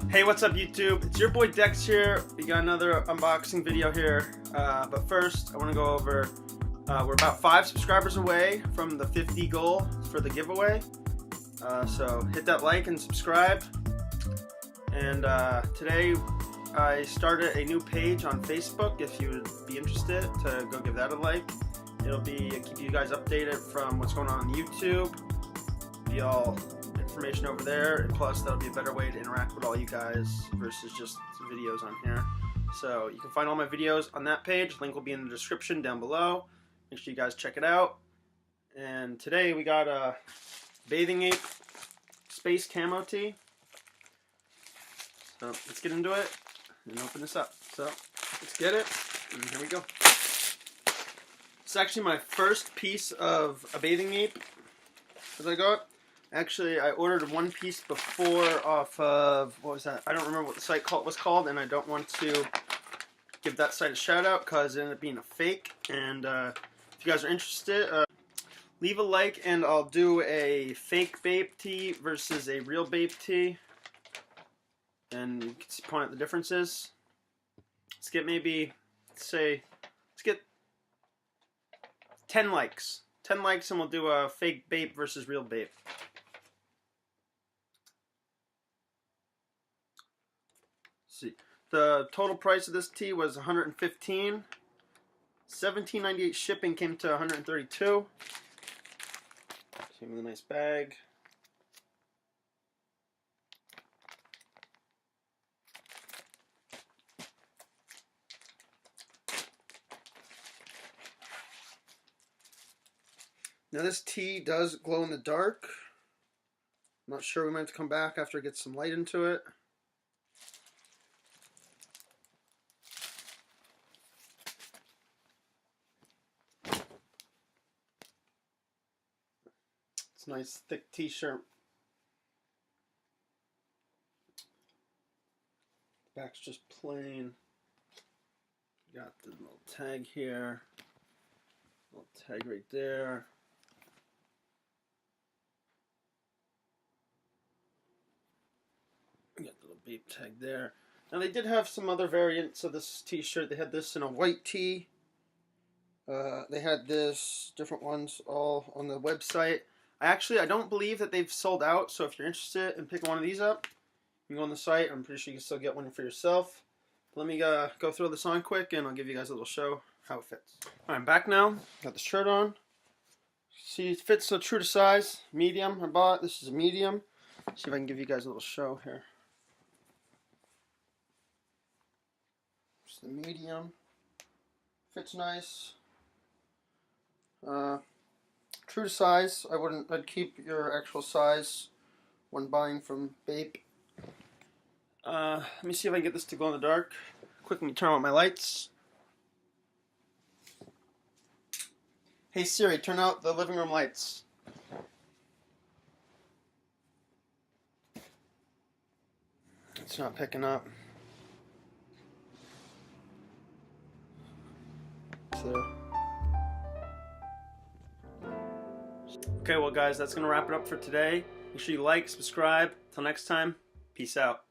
Hey, what's up YouTube? It's your boy Dex here. We got another unboxing video here. But first, I want to go over, we're about 5 subscribers away from the 50 goal for the giveaway. So hit that like and subscribe. And today I started a new page on Facebook if you would be interested to go give that a like. It'll keep you guys updated from what's going on YouTube. Be all information over there, and plus that'll be a better way to interact with all you guys versus just videos on here. So you can find all my videos on that page. Link will be in the description down below. Make sure you guys check it out. And today we got a Bathing Ape Space Camo Tee. So let's get into it and open this up. So let's get it, and here we go. It's actually my first piece of a Bathing Ape that I got. Actually, I ordered one piece before off of, what was that? I don't remember what the site was called, and I don't want to give that site a shout out because it ended up being a fake. And if you guys are interested, leave a like and I'll do a fake BAPE tee versus a real BAPE tee. And you can point out the differences. Let's get let's get 10 likes. 10 likes and we'll do a fake BAPE versus real BAPE. See, the total price of this tee was $115. $17.98 shipping came to $132. Came with a nice bag. Now this tee does glow in the dark. I'm not sure, we might have to come back after it gets some light into it. It's a nice thick t-shirt. Back's just plain. Got the little tag here. Little tag right there. Got the little BAPE tag there. Now they did have some other variants of this t-shirt. They had this in a white tee. They had this, different ones all on the website. I don't believe that they've sold out, so if you're interested in picking one of these up, you can go on the site. I'm pretty sure you can still get one for yourself. Let me go throw this on quick, and I'll give you guys a little show how it fits. Alright, I'm back now. Got the shirt on. See, it fits so true to size. Medium, I bought. This is a medium. See if I can give you guys a little show here. It's the medium. Fits nice. True to size. I'd keep your actual size when buying from BAPE. Let me see if I can get this to glow in the dark. Quick, let me turn on my lights. Hey Siri, turn out the living room lights. It's not picking up. Okay, well guys, that's going to wrap it up for today. Make sure you like, subscribe. Till next time, peace out.